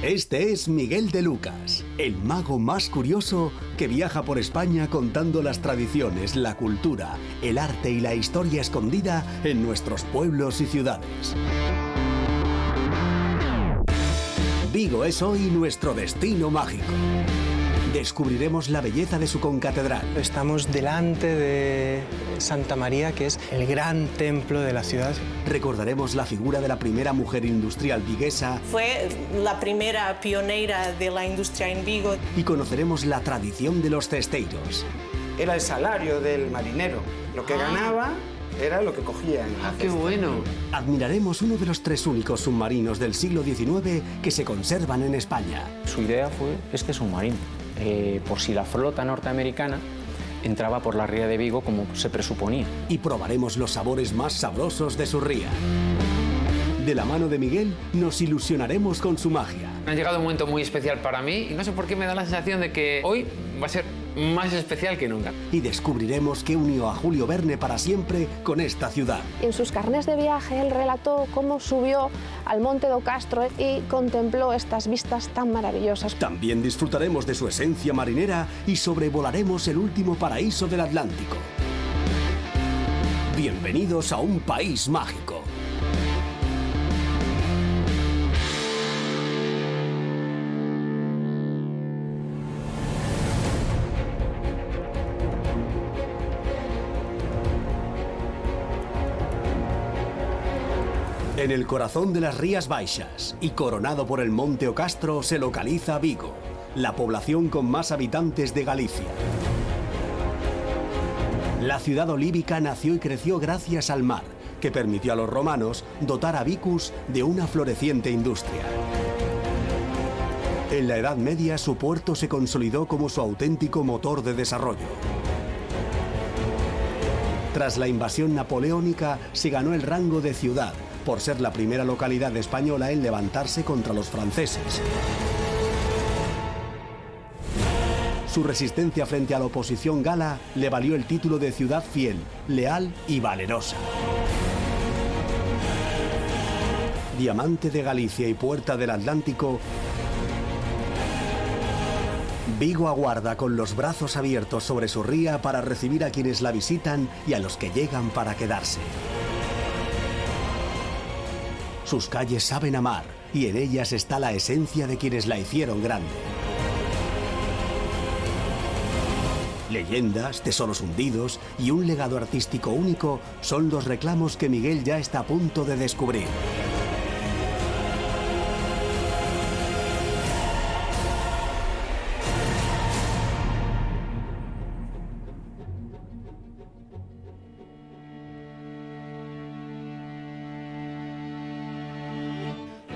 Este es Miguel de Lucas, el mago más curioso que viaja por España contando las tradiciones, la cultura, el arte y la historia escondida en nuestros pueblos y ciudades. Vigo es hoy nuestro destino mágico. Descubriremos la belleza de su concatedral. Estamos delante de Santa María, que es el gran templo de la ciudad. Recordaremos la figura de la primera mujer industrial viguesa. Fue la primera pionera de la industria en Vigo. Y conoceremos la tradición de los cesteiros. Era el salario del marinero. Lo que ganaba era lo que cogía en la cesta. ¡Qué bueno! Admiraremos uno de los 3 únicos submarinos del siglo XIX que se conservan en España. Su idea fue este submarino. Por si la flota norteamericana entraba por la ría de Vigo como se presuponía. Y probaremos los sabores más sabrosos de su ría. De la mano de Miguel nos ilusionaremos con su magia. Ha llegado un momento muy especial para mí y no sé por qué me da la sensación de que hoy va a ser más especial que nunca. Y descubriremos qué unió a Julio Verne para siempre con esta ciudad. En sus carnés de viaje él relató cómo subió al Monte do Castro y contempló estas vistas tan maravillosas. También disfrutaremos de su esencia marinera y sobrevolaremos el último paraíso del Atlántico. Bienvenidos a un país mágico. En el corazón de las Rías Baixas y coronado por el Monte o Castro se localiza Vigo, la población con más habitantes de Galicia. La ciudad olívica nació y creció gracias al mar, que permitió a los romanos dotar a Vicus de una floreciente industria. En la Edad Media su puerto se consolidó como su auténtico motor de desarrollo. Tras la invasión napoleónica se ganó el rango de ciudad, por ser la primera localidad española en levantarse contra los franceses. Su resistencia frente a la oposición gala le valió el título de ciudad fiel, leal y valerosa. Diamante de Galicia y puerta del Atlántico, Vigo aguarda con los brazos abiertos sobre su ría para recibir a quienes la visitan y a los que llegan para quedarse. Sus calles saben amar y en ellas está la esencia de quienes la hicieron grande. Leyendas, tesoros hundidos y un legado artístico único son los reclamos que Miguel ya está a punto de descubrir.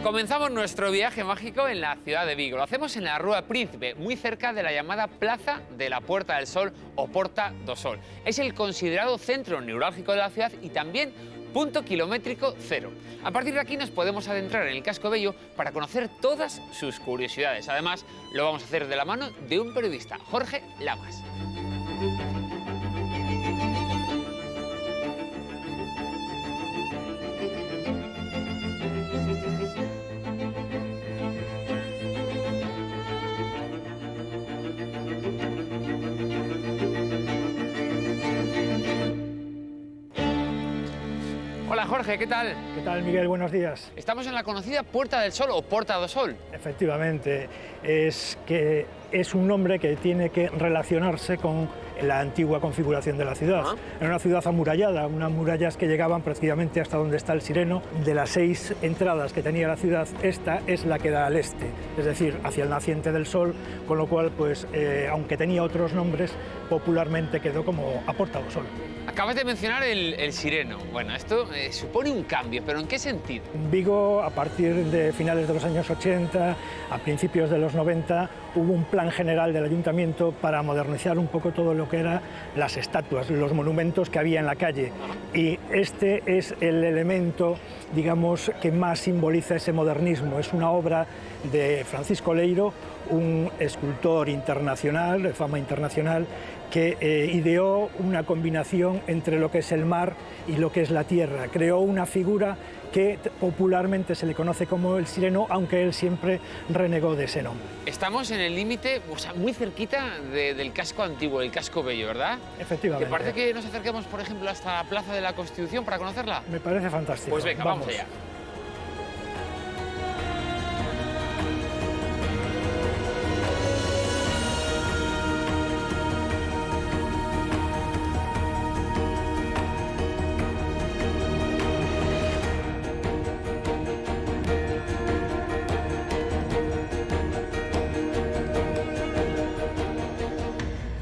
Comenzamos nuestro viaje mágico en la ciudad de Vigo. Lo hacemos en la Rúa Príncipe, muy cerca de la llamada Plaza de la Puerta del Sol o Porta do Sol. Es el considerado centro neurálgico de la ciudad y también punto kilométrico cero. A partir de aquí nos podemos adentrar en el casco bello para conocer todas sus curiosidades. Además, lo vamos a hacer de la mano de un periodista, Jorge Lamas. Hola Jorge, ¿qué tal? ¿Qué tal, Miguel? Buenos días. Estamos en la conocida Puerta del Sol o Porta do Sol. Efectivamente, es un nombre que tiene que relacionarse con la antigua configuración de la ciudad. Era una ciudad amurallada, unas murallas que llegaban prácticamente hasta donde está el Sireno. De las 6 entradas que tenía la ciudad, esta es la que da al este, es decir, hacia el naciente del sol, con lo cual, pues, aunque tenía otros nombres, popularmente quedó como a Porta do Sol. Acabas de mencionar el Sireno. Bueno, esto supone un cambio, pero ¿en qué sentido? Vigo, a partir de finales de los años 80, a principios de los 90, hubo un plan general del ayuntamiento para modernizar un poco todo lo que eran las estatuas, los monumentos que había en la calle. Y este es el elemento digamos, que más simboliza ese modernismo. Es una obra de Francisco Leiro, un escultor internacional, de fama internacional, que ideó una combinación entre lo que es el mar y lo que es la tierra. Creó una figura que popularmente se le conoce como el sireno, aunque él siempre renegó de ese nombre. Estamos en el límite, o sea, muy cerquita del casco antiguo, del casco bello, ¿verdad? Efectivamente. ¿Te parece que nos acerquemos, por ejemplo, hasta la Plaza de la Constitución para conocerla? Me parece fantástico. Pues venga, vamos allá.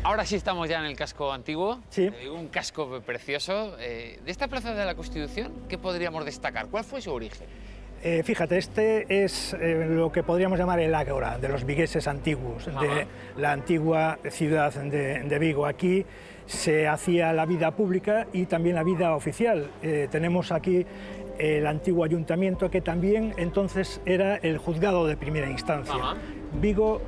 Ahora sí estamos ya en el casco antiguo, sí. Un casco precioso. De esta Plaza de la Constitución, ¿qué podríamos destacar? ¿Cuál fue su origen? Fíjate, este es lo que podríamos llamar el ágora de los vigueses antiguos, de la antigua ciudad de Vigo. Aquí se hacía la vida pública y también la vida oficial. Tenemos aquí el antiguo ayuntamiento, que también entonces era el juzgado de primera instancia. Vigo,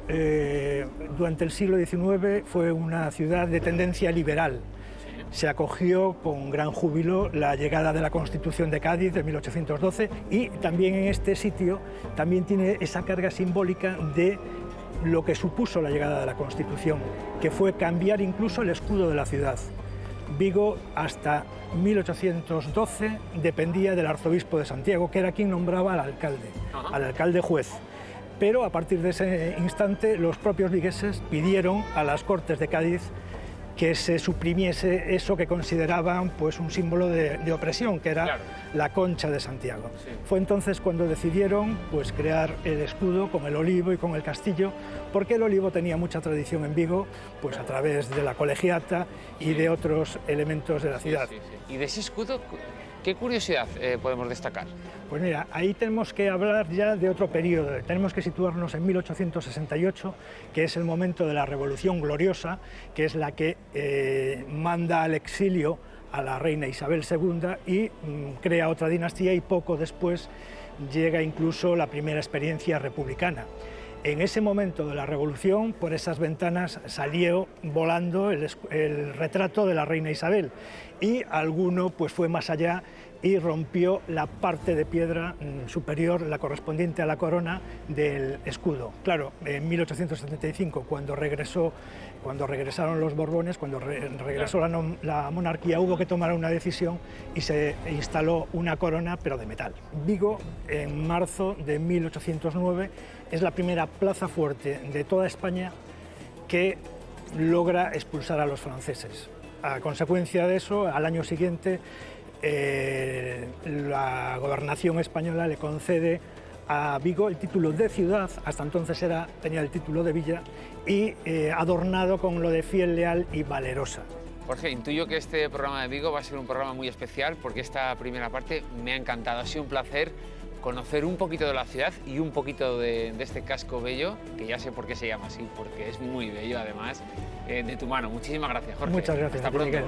durante el siglo XIX, fue una ciudad de tendencia liberal. Se acogió con gran júbilo la llegada de la Constitución de Cádiz de 1812 y también en este sitio también tiene esa carga simbólica de lo que supuso la llegada de la Constitución, que fue cambiar incluso el escudo de la ciudad. Vigo hasta 1812 dependía del arzobispo de Santiago, que era quien nombraba al alcalde juez. Pero a partir de ese instante los propios vigueses pidieron a las Cortes de Cádiz que se suprimiese eso que consideraban pues un símbolo de opresión, que era la concha de Santiago. Sí. Fue entonces cuando decidieron pues crear el escudo con el olivo y con el castillo, porque el olivo tenía mucha tradición en Vigo, pues a través de la colegiata y de otros elementos de la ciudad. ¿Y de ese escudo qué curiosidad podemos destacar? Pues mira, ahí tenemos que hablar ya de otro periodo. Tenemos que situarnos en 1868, que es el momento de la Revolución Gloriosa, que es la que manda al exilio a la reina Isabel II y crea otra dinastía, y poco después llega incluso la primera experiencia republicana. En ese momento de la Revolución, por esas ventanas salió volando el retrato de la reina Isabel, y alguno pues fue más allá y rompió la parte de piedra superior, la correspondiente a la corona del escudo. Claro, en 1875, cuando regresaron los Borbones, cuando regresó la monarquía, hubo que tomar una decisión y se instaló una corona, pero de metal. Vigo, en marzo de 1809, es la primera plaza fuerte de toda España que logra expulsar a los franceses. A consecuencia de eso, al año siguiente, la gobernación española le concede a Vigo el título de ciudad, hasta entonces tenía el título de villa, y adornado con lo de fiel, leal y valerosa. Jorge, intuyo que este programa de Vigo va a ser un programa muy especial, porque esta primera parte me ha encantado. Ha sido un placer conocer un poquito de la ciudad y un poquito de este casco bello, que ya sé por qué se llama así, porque es muy bello además, de tu mano. Muchísimas gracias, Jorge. Muchas gracias. Hasta pronto. Miguel.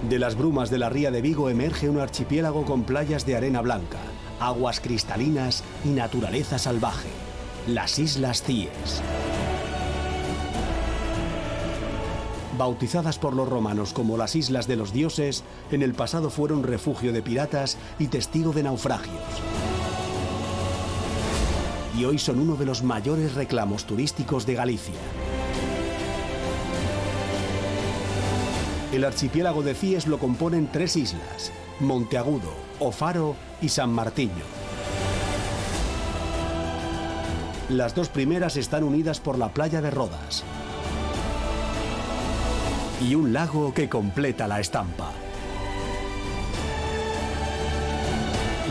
De las brumas de la ría de Vigo emerge un archipiélago con playas de arena blanca, aguas cristalinas y naturaleza salvaje, las Islas Cíes. Bautizadas por los romanos como las Islas de los Dioses, en el pasado fueron refugio de piratas y testigo de naufragios. Y hoy son uno de los mayores reclamos turísticos de Galicia. El archipiélago de Cíes lo componen 3 islas: Monteagudo, O Faro y San Martiño. Las 2 primeras están unidas por la playa de Rodas y un lago que completa la estampa.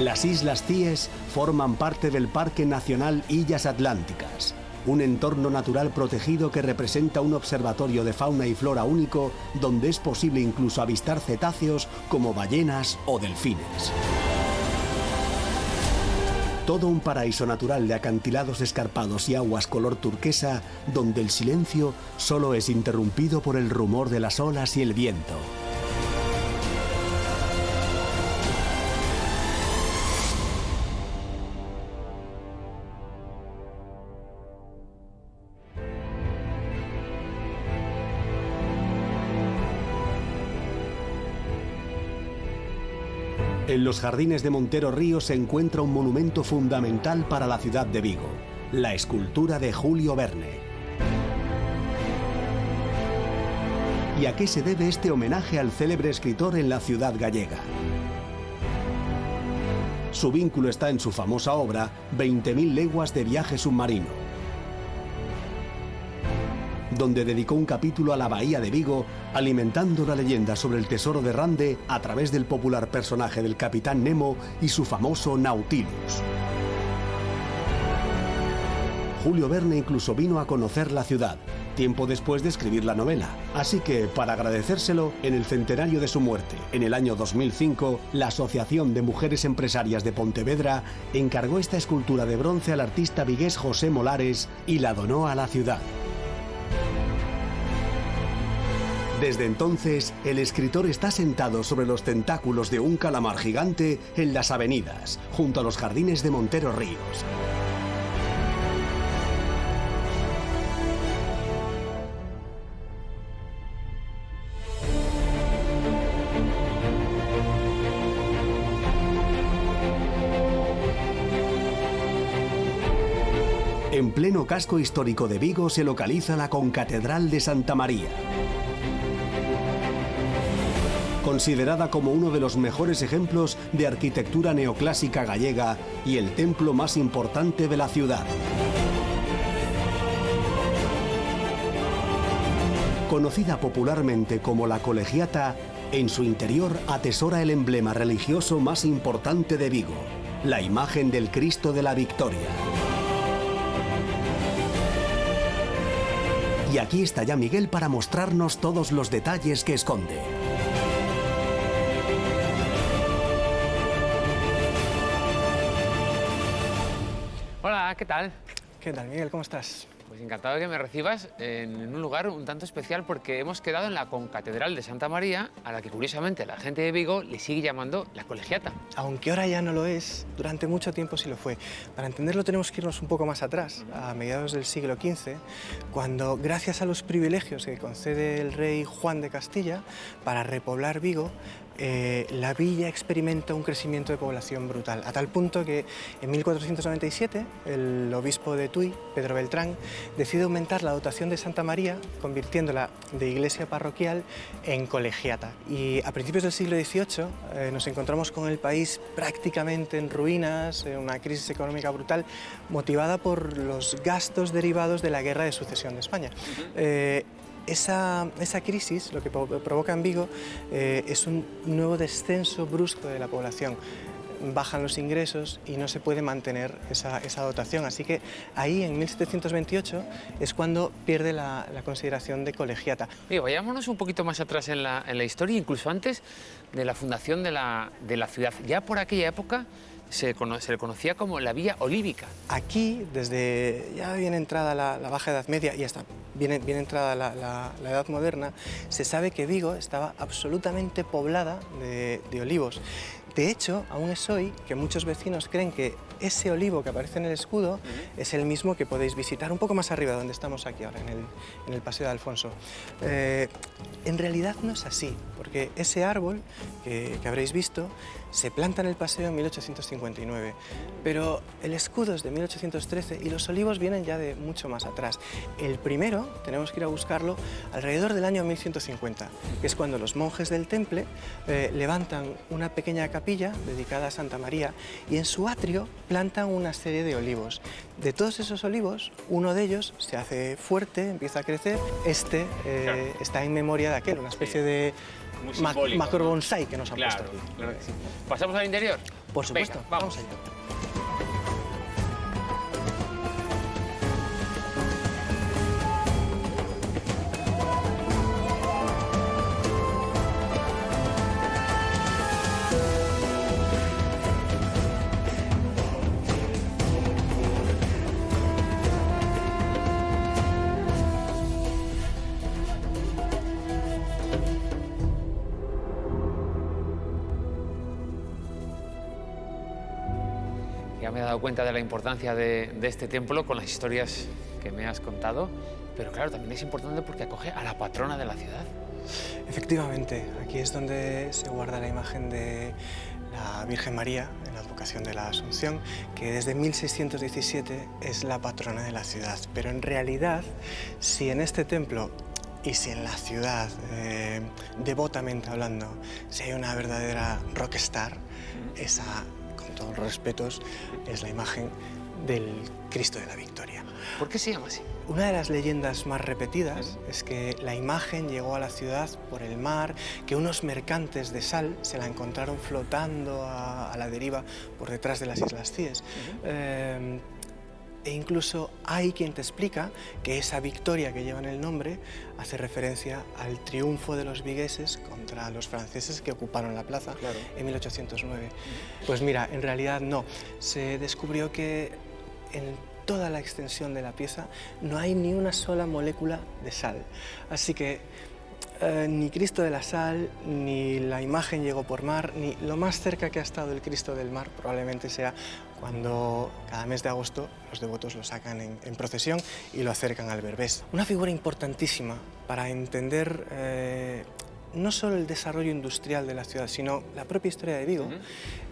Las Islas Cíes forman parte del Parque Nacional Illas Atlánticas, un entorno natural protegido que representa un observatorio de fauna y flora único donde es posible incluso avistar cetáceos como ballenas o delfines. Todo un paraíso natural de acantilados escarpados y aguas color turquesa donde el silencio solo es interrumpido por el rumor de las olas y el viento. En los jardines de Montero Río se encuentra un monumento fundamental para la ciudad de Vigo, la escultura de Julio Verne. ¿Y a qué se debe este homenaje al célebre escritor en la ciudad gallega? Su vínculo está en su famosa obra 20.000 leguas de viaje submarino, donde dedicó un capítulo a la bahía de Vigo, alimentando la leyenda sobre el tesoro de Rande a través del popular personaje del Capitán Nemo y su famoso Nautilus. Julio Verne incluso vino a conocer la ciudad, tiempo después de escribir la novela. Así que, para agradecérselo, en el centenario de su muerte, en el año 2005, la Asociación de Mujeres Empresarias de Pontevedra encargó esta escultura de bronce al artista vigués José Molares y la donó a la ciudad. Desde entonces, el escritor está sentado sobre los tentáculos de un calamar gigante en las avenidas, junto a los jardines de Montero Ríos. En pleno casco histórico de Vigo se localiza la Concatedral de Santa María, considerada como uno de los mejores ejemplos de arquitectura neoclásica gallega y el templo más importante de la ciudad. Conocida popularmente como la Colegiata, en su interior atesora el emblema religioso más importante de Vigo, la imagen del Cristo de la Victoria. Y aquí está ya Miguel para mostrarnos todos los detalles que esconde. Hola, ¿qué tal? ¿Qué tal, Miguel? ¿Cómo estás? Pues encantado de que me recibas en un lugar un tanto especial porque hemos quedado en la Concatedral de Santa María, a la que curiosamente la gente de Vigo le sigue llamando la Colegiata. Aunque ahora ya no lo es, durante mucho tiempo sí lo fue. Para entenderlo tenemos que irnos un poco más atrás, a mediados del siglo XV, cuando, gracias a los privilegios que concede el rey Juan de Castilla para repoblar Vigo, la villa experimenta un crecimiento de población brutal, a tal punto que en 1497 el obispo de Tui, Pedro Beltrán, decide aumentar la dotación de Santa María, convirtiéndola de iglesia parroquial en colegiata. Y a principios del siglo XVIII nos encontramos con el país prácticamente en ruinas, una crisis económica brutal, motivada por los gastos derivados de la Guerra de Sucesión de España. Esa crisis lo que provoca en Vigo es un nuevo descenso brusco de la población. Bajan los ingresos y no se puede mantener esa dotación. Así que ahí, en 1728, es cuando pierde la consideración de colegiata. Oye, vayámonos un poquito más atrás en la historia, incluso antes de la fundación de la ciudad. Ya por aquella época se le conocía como la Vía Olívica. Aquí, desde ya bien entrada la Baja Edad Media y hasta bien entrada la Edad Moderna, se sabe que Vigo estaba absolutamente poblada de olivos. De hecho, aún es hoy que muchos vecinos creen que ese olivo que aparece en el escudo es el mismo que podéis visitar un poco más arriba, donde estamos aquí ahora, en el Paseo de Alfonso. En realidad no es así, porque ese árbol que habréis visto se planta en el paseo en 1859, pero el escudo es de 1813 y los olivos vienen ya de mucho más atrás. El primero tenemos que ir a buscarlo alrededor del año 1150, que es cuando los monjes del Temple levantan una pequeña capilla dedicada a Santa María y en su atrio plantan una serie de olivos. De todos esos olivos, uno de ellos se hace fuerte, empieza a crecer. Está en memoria de aquel, una especie de macro bonsai que nos han puesto aquí. Claro que sí. ¿Pasamos al interior? Por supuesto, Venga, vamos. allá. me he dado cuenta de la importancia de este templo con las historias que me has contado, pero claro, también es importante porque acoge a la patrona de la ciudad. Efectivamente, aquí es donde se guarda la imagen de la Virgen María en la advocación de la Asunción, que desde 1617 es la patrona de la ciudad. Pero en realidad, si en este templo y si en la ciudad, devotamente hablando, si hay una verdadera rockstar, esa, con todos los respetos, es la imagen del Cristo de la Victoria. ¿Por qué se llama así? Una de las leyendas más repetidas es que la imagen llegó a la ciudad por el mar, que unos mercantes de sal se la encontraron flotando a la deriva por detrás de las Islas Cíes. E incluso hay quien te explica que esa victoria que lleva en el nombre hace referencia al triunfo de los vigueses contra los franceses que ocuparon la plaza en 1809. Pues mira, en realidad no. Se descubrió que en toda la extensión de la pieza no hay ni una sola molécula de sal. Así que ni Cristo de la Sal, ni la imagen llegó por mar, ni lo más cerca que ha estado el Cristo del Mar probablemente sea cuando cada mes de agosto los devotos lo sacan en procesión y lo acercan al Berbés. Una figura importantísima para entender no solo el desarrollo industrial de la ciudad, sino la propia historia de Vigo,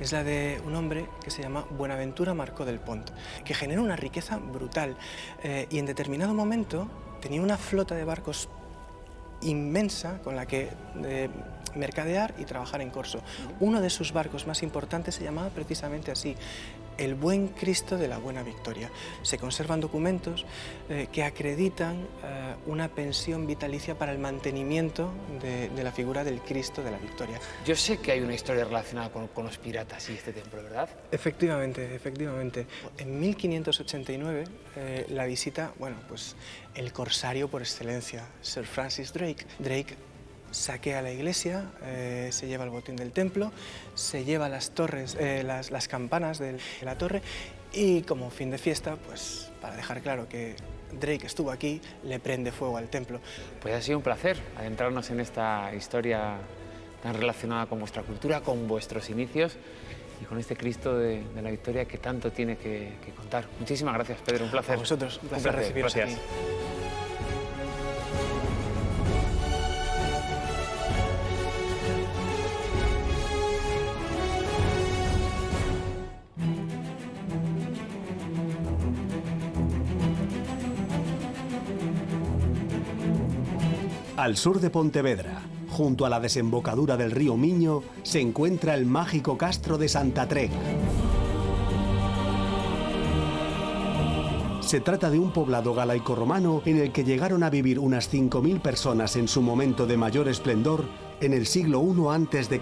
es la de un hombre que se llama Buenaventura Marcó del Pont, que generó una riqueza brutal y en determinado momento tenía una flota de barcos inmensa con la que mercadear y trabajar en corso. Uno de sus barcos más importantes se llamaba precisamente así, el Buen Cristo de la Buena Victoria. Se conservan documentos que acreditan una pensión vitalicia para el mantenimiento de la figura del Cristo de la Victoria. Yo sé que hay una historia relacionada con los piratas y este templo, ¿verdad? Efectivamente, efectivamente. En 1589 la visita, bueno, pues el corsario por excelencia, Sir Francis Drake. Drake saquea la iglesia, se lleva el botín del templo, se lleva las torres, las campanas de la torre y como fin de fiesta, pues para dejar claro que Drake estuvo aquí, le prende fuego al templo. Pues ha sido un placer adentrarnos en esta historia tan relacionada con vuestra cultura, con vuestros inicios y con este Cristo de la Victoria que tanto tiene que contar. Muchísimas gracias, Pedro, un placer. A vosotros, un placer recibiros gracias. aquí. Al sur de Pontevedra, junto a la desembocadura del río Miño, se encuentra el mágico castro de Santa Trega. Se trata de un poblado galaico-romano en el que llegaron a vivir unas 5.000 personas en su momento de mayor esplendor en el siglo I a.C.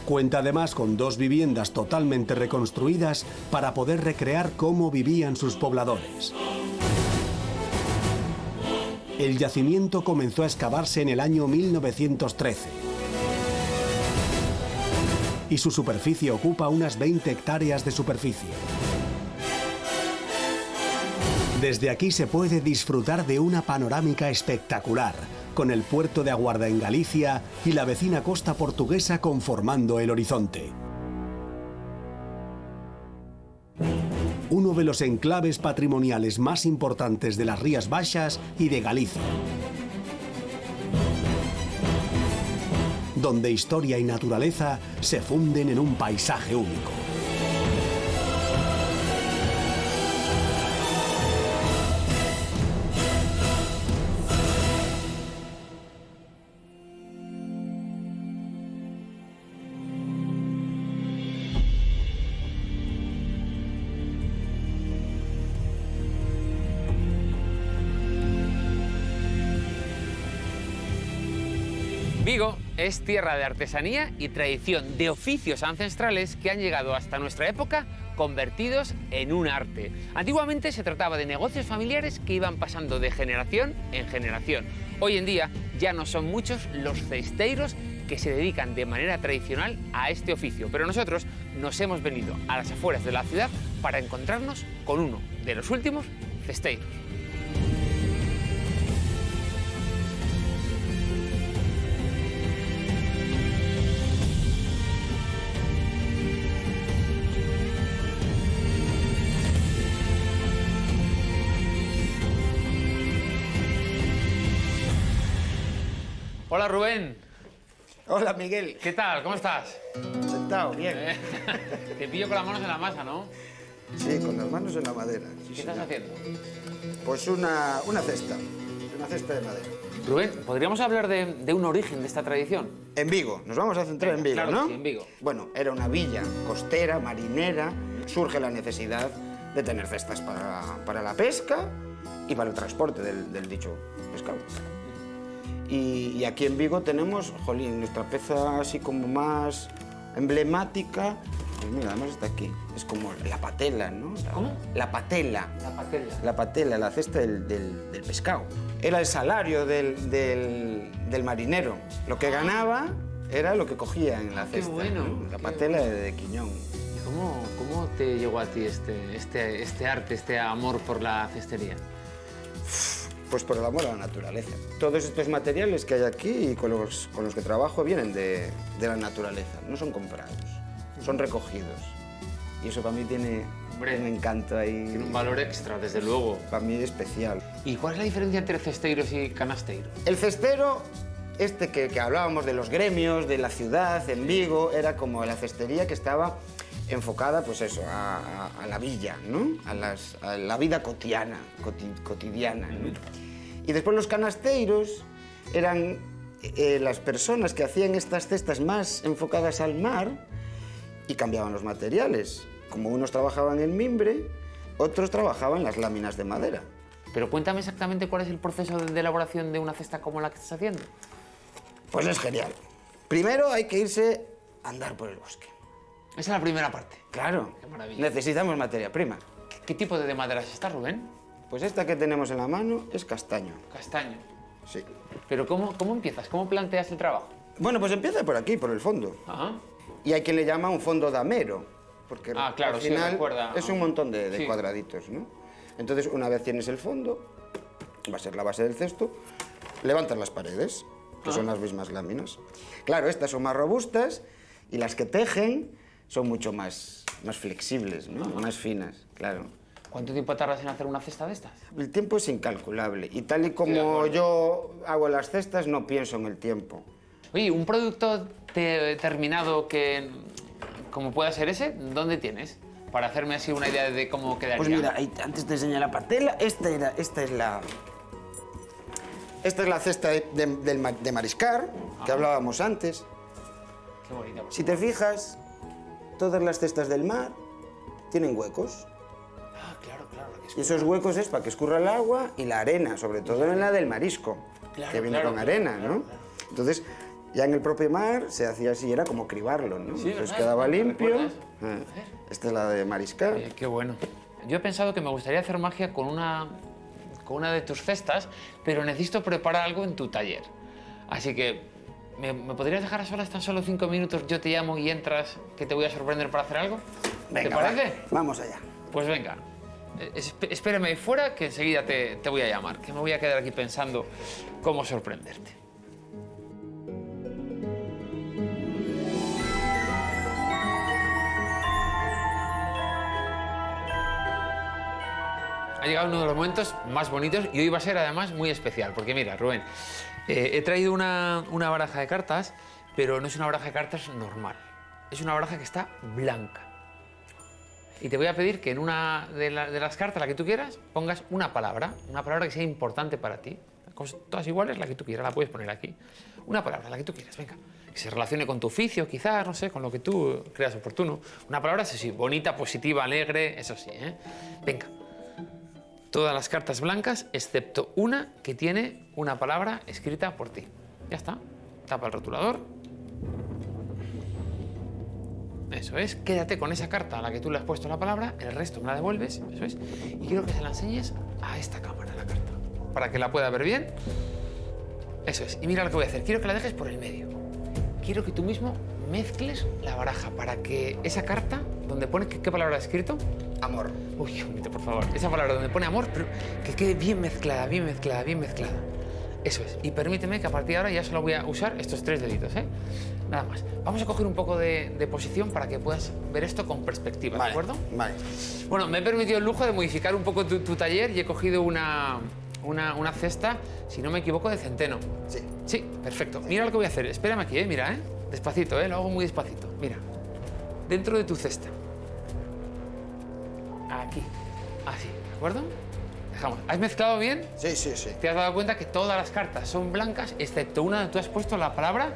Cuenta además con 2 viviendas totalmente reconstruidas para poder recrear cómo vivían sus pobladores. El yacimiento comenzó a excavarse en el año 1913 y su superficie ocupa unas 20 hectáreas de superficie. Desde aquí se puede disfrutar de una panorámica espectacular, con el puerto de Aguarda en Galicia y la vecina costa portuguesa conformando el horizonte. Uno de los enclaves patrimoniales más importantes de las Rías Baixas y de Galicia, donde historia y naturaleza se funden en un paisaje único. Vigo es tierra de artesanía y tradición de oficios ancestrales que han llegado hasta nuestra época convertidos en un arte. Antiguamente se trataba de negocios familiares que iban pasando de generación en generación. Hoy en día ya no son muchos los cesteiros que se dedican de manera tradicional a este oficio, pero nosotros nos hemos venido a las afueras de la ciudad para encontrarnos con uno de los últimos cesteiros. Hola, Rubén. Hola, Miguel. ¿Qué tal? ¿Cómo estás? Sentado, bien. Te pillo con las manos en la masa, ¿no? Sí, con las manos en la madera. Sí, ¿Qué estás haciendo? Pues una cesta de madera. Rubén, ¿podríamos hablar de un origen de esta tradición? En Vigo, nos vamos a centrar en Vigo, claro, ¿no? sí, en Vigo. Bueno, era una villa costera, marinera, surge la necesidad de tener cestas para la pesca y para el transporte del dicho pescado. Y aquí en Vigo tenemos, jolín, nuestra pieza así como más emblemática, pues mira, además está aquí, es como la patela, ¿no? ¿Cómo? La patela. La patela. La patela, la cesta del pescado. Era el salario del marinero. Lo que ganaba era lo que cogía en la qué cesta. bueno, ¿no? La qué patela bueno. de Quiñón. ¿Cómo te llegó a ti este arte, este amor por la cestería? Pues por el amor a la naturaleza. Todos estos materiales que hay aquí y con los que trabajo vienen de la naturaleza, no son comprados, son recogidos. Y eso para mí tiene Hombre, un encanto ahí. Tiene un valor extra, desde luego. Para mí especial. ¿Y cuál es la diferencia entre cesteiros y canasteiros? El cestero, que hablábamos de los gremios, de la ciudad, en Vigo, era como la cestería que estaba enfocada, pues eso, a la villa, ¿no? A la vida cotidiana, ¿no? Y después los canasteiros eran las personas que hacían estas cestas más enfocadas al mar y cambiaban los materiales. Como unos trabajaban en mimbre, otros trabajaban las láminas de madera. Pero cuéntame exactamente cuál es el proceso de elaboración de una cesta como la que estás haciendo. Pues es genial. Primero hay que irse a andar por el bosque. Esa es la primera parte. Claro. Qué maravilla. Necesitamos materia prima. ¿Qué tipo de maderas está, Rubén? Pues esta que tenemos en la mano es castaño. Castaño. Sí. Pero ¿cómo empiezas? ¿Cómo planteas el trabajo? Bueno, pues empieza por aquí, por el fondo. Ajá. Y hay quien le llama un fondo damero, porque Claro, al sí, final recuerda. es un montón de Sí. cuadraditos, ¿no? Entonces, una vez tienes el fondo, va a ser la base del cesto, levantas las paredes, que son las mismas láminas. Claro, estas son más robustas y las que tejen son mucho más flexibles, ¿no? Más finas, claro. ¿Cuánto tiempo tardas en hacer una cesta de estas? El tiempo es incalculable y tal y de como acuerdo. yo hago las cestas, no pienso en el tiempo. Oye, un producto terminado que, como pueda ser ese, ¿dónde tienes? Para hacerme así una idea de cómo quedaría. Pues mira, antes te enseñé la patela, esta es la cesta de mariscar, que hablábamos antes. Qué bonita. Si te fijas, todas las cestas del mar tienen huecos. Ah, claro. Y esos huecos es para que escurra el agua y la arena, sobre todo en la del marisco, Claro, que viene claro, con claro, arena, claro, ¿no? claro. Entonces, ya en el propio mar se hacía así, era como cribarlo, ¿no? Sí, Entonces ¿verdad? quedaba Me limpio. recuerda eso. Esta es la de mariscar. Oye, qué bueno. Yo he pensado que me gustaría hacer magia con una de tus cestas, pero necesito preparar algo en tu taller. Así que, ¿me podrías dejar a solas tan solo 5 minutos? Yo te llamo y entras, que te voy a sorprender para hacer algo. Venga, ¿Te parece? va, vamos allá. Pues venga. Espérame ahí fuera, que enseguida te voy a llamar, que me voy a quedar aquí pensando cómo sorprenderte. Ha llegado uno de los momentos más bonitos y hoy va a ser además muy especial, porque mira, Rubén, he traído una baraja de cartas, pero no es una baraja de cartas normal, es una baraja que está blanca. Y te voy a pedir que en una de las cartas, la que tú quieras, pongas una palabra que sea importante para ti. Todas iguales, la que tú quieras, la puedes poner aquí. Una palabra, la que tú quieras, venga. Que se relacione con tu oficio, quizás, no sé, con lo que tú creas oportuno. Una palabra, eso sí, bonita, positiva, alegre, eso sí, ¿eh? Venga. Todas las cartas blancas, excepto una que tiene una palabra escrita por ti. Ya está. Tapa el rotulador. Eso es. Quédate con esa carta a la que tú le has puesto la palabra, el resto me la devuelves, eso es. Y quiero que se la enseñes a esta cámara, la carta, para que la pueda ver bien. Eso es. Y mira lo que voy a hacer. Quiero que la dejes por el medio. Quiero que tú mismo mezcles la baraja para que esa carta, donde pone ¿qué palabra ha escrito? Amor. Uy, qué bonito, por favor. Esa palabra donde pone amor, pero que quede bien mezclada, bien mezclada, bien mezclada. Eso es. Y permíteme que a partir de ahora ya solo voy a usar estos 3 deditos, ¿eh? Nada más. Vamos a coger un poco de posición para que puedas ver esto con perspectiva, ¿de acuerdo? Vale. Bueno, me he permitido el lujo de modificar un poco tu taller y he cogido una una cesta, si no me equivoco, de centeno. Sí. Sí, perfecto. Mira lo que voy a hacer. Espérame aquí, mira, despacito, lo hago muy despacito. Mira, dentro de tu cesta. Aquí, así, ¿de acuerdo? Dejamos. ¿Has mezclado bien? Sí, sí, sí. ¿Te has dado cuenta que todas las cartas son blancas, excepto una donde tú has puesto la palabra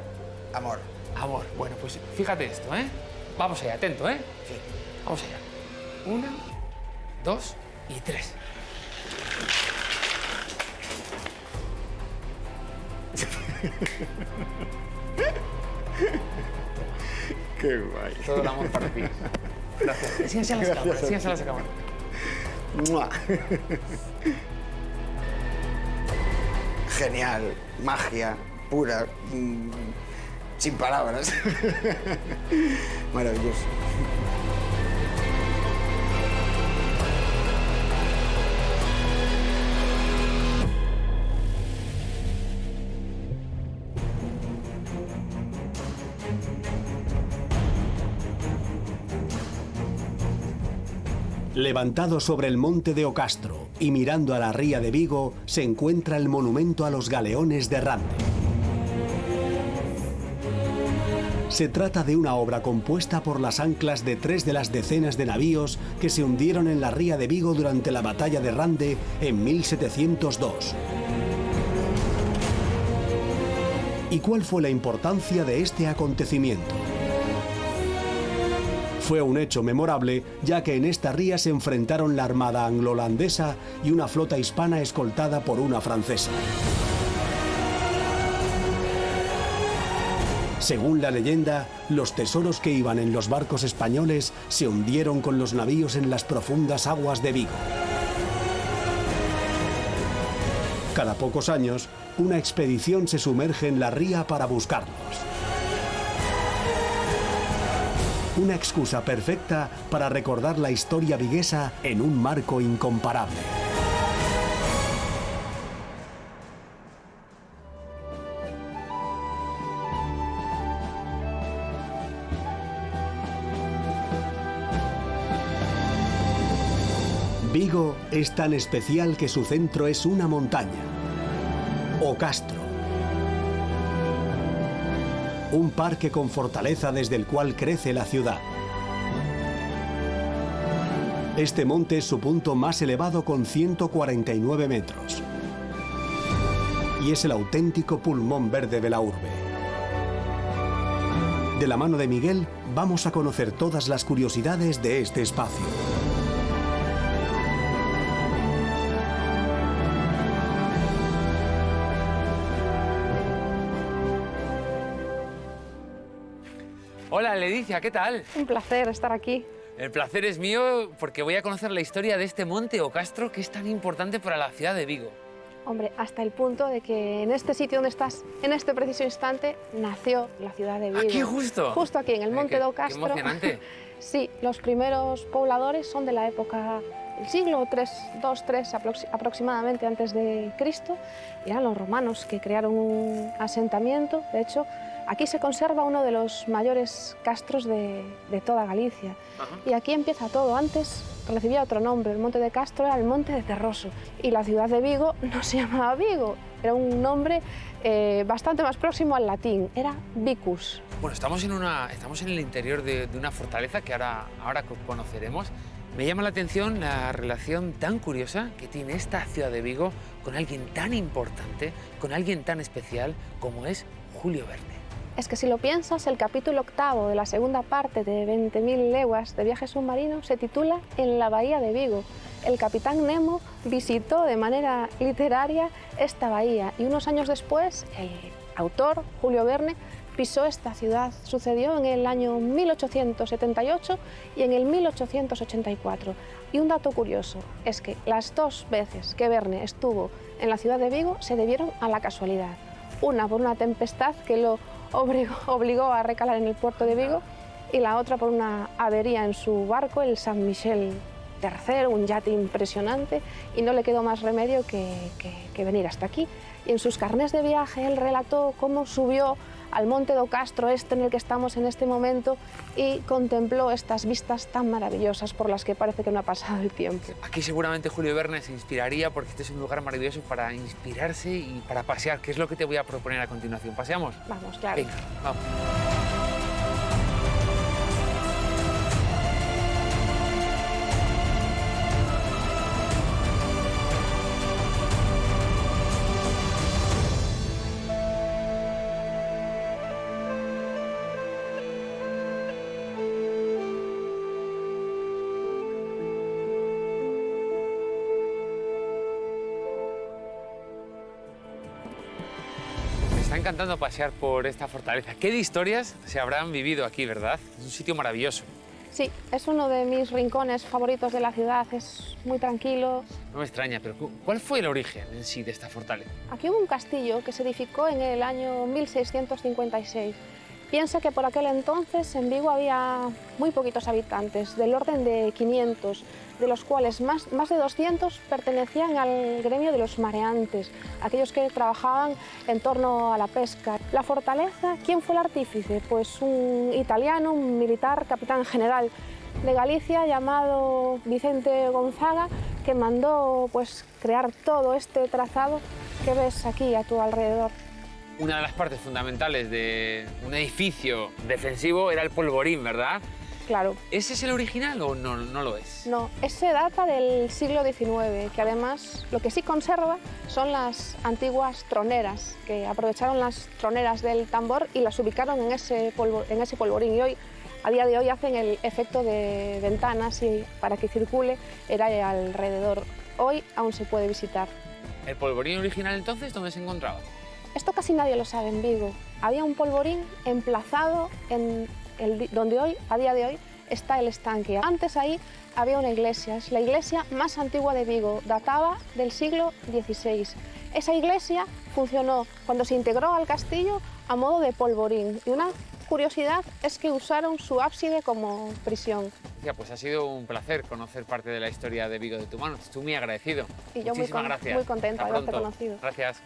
Amor. amor? Bueno, pues fíjate esto, Vamos allá, atento, Sí. Vamos allá. 1, 2 y 3. Qué guay. Todo el amor para ti. Gracias. Enséñase a las cámaras, enséñase a las cámaras. ¡Mua! Genial, magia pura, sin palabras. Maravilloso. Levantado sobre el monte de Ocastro y mirando a la ría de Vigo, se encuentra el monumento a los galeones de Rande. Se trata de una obra compuesta por las anclas de 3 de las decenas de navíos que se hundieron en la ría de Vigo durante la batalla de Rande en 1702. ¿Y cuál fue la importancia de este acontecimiento? Fue un hecho memorable, ya que en esta ría se enfrentaron la armada anglo-holandesa y una flota hispana escoltada por una francesa. Según la leyenda, los tesoros que iban en los barcos españoles se hundieron con los navíos en las profundas aguas de Vigo. Cada pocos años, una expedición se sumerge en la ría para buscarlos. Una excusa perfecta para recordar la historia viguesa en un marco incomparable. Vigo es tan especial que su centro es una montaña, Ocastro. Un parque con fortaleza desde el cual crece la ciudad. Este monte es su punto más elevado con 149 metros. Y es el auténtico pulmón verde de la urbe. De la mano de Miguel, vamos a conocer todas las curiosidades de este espacio. Hola, Leticia, ¿qué tal? Un placer estar aquí. El placer es mío porque voy a conocer la historia de este monte Ocastro que es tan importante para la ciudad de Vigo. Hombre, hasta el punto de que en este sitio donde estás, en este preciso instante, nació la ciudad de Vigo. ¿Aquí justo? Justo aquí, en el monte de Ocastro. ¡Qué emocionante! Sí, los primeros pobladores son de la época del siglo II-III aproximadamente antes de Cristo. Y eran los romanos que crearon un asentamiento. De hecho, aquí se conserva uno de los mayores castros de toda Galicia. Ajá. Y aquí empieza todo. Antes recibía otro nombre. El monte de Castro era el monte de Terroso. Y la ciudad de Vigo no se llamaba Vigo. Era un nombre bastante más próximo al latín. Era Vicus. Bueno, estamos en el interior de una fortaleza que ahora conoceremos. Me llama la atención la relación tan curiosa que tiene esta ciudad de Vigo con alguien tan importante, con alguien tan especial como es Julio Verne. Es que si lo piensas, el capítulo 8 de la segunda parte de 20.000 leguas de viaje submarino se titula En la bahía de Vigo. El capitán Nemo visitó de manera literaria esta bahía y unos años después el autor, Julio Verne, pisó esta ciudad. Sucedió en el año 1878 y en el 1884. Y un dato curioso es que las 2 veces que Verne estuvo en la ciudad de Vigo se debieron a la casualidad. Una por una tempestad que lo obligó a recalar en el puerto de Vigo y la otra por una avería en su barco, el Saint Michel III, un yate impresionante, y no le quedó más remedio que venir hasta aquí. Y en sus carnés de viaje él relató cómo subió al Monte do Castro, en el que estamos en este momento, y contempló estas vistas tan maravillosas por las que parece que no ha pasado el tiempo. Aquí seguramente Julio Verne se inspiraría, porque este es un lugar maravilloso para inspirarse y para pasear, que es lo que te voy a proponer a continuación. ¿Paseamos? Vamos, claro. Venga, vamos. Me está encantando pasear por esta fortaleza. ¿Qué de historias se habrán vivido aquí, verdad? Es un sitio maravilloso. Sí, es uno de mis rincones favoritos de la ciudad, es muy tranquilo. No me extraña, pero ¿cuál fue el origen en sí de esta fortaleza? Aquí hubo un castillo que se edificó en el año 1656. Piensa que por aquel entonces en Vigo había muy poquitos habitantes, del orden de 500, de los cuales más de 200 pertenecían al gremio de los mareantes, aquellos que trabajaban en torno a la pesca. La fortaleza, ¿quién fue el artífice? Pues un italiano, un militar, capitán general de Galicia llamado Vicente Gonzaga, que mandó pues crear todo este trazado que ves aquí a tu alrededor. Una de las partes fundamentales de un edificio defensivo era el polvorín, ¿verdad? Claro. ¿Ese es el original o no lo es? No, ese data del siglo XIX, que además lo que sí conserva son las antiguas troneras, que aprovecharon las troneras del tambor y las ubicaron en ese polvorín. Y hoy, a día de hoy, hacen el efecto de ventanas y para que circule el aire alrededor. Hoy aún se puede visitar. ¿El polvorín original entonces dónde se encontraba? Esto casi nadie lo sabe en Vigo. Había un polvorín emplazado en donde hoy, a día de hoy, está el estanque. Antes ahí había una iglesia, es la iglesia más antigua de Vigo, databa del siglo XVI. Esa iglesia funcionó cuando se integró al castillo a modo de polvorín. Y una curiosidad es que usaron su ábside como prisión. Ya, pues ha sido un placer conocer parte de la historia de Vigo de tu mano. Estoy muy agradecido. Y yo Muchísimas gracias. muy contenta de Hasta haberte pronto. conocido. Gracias.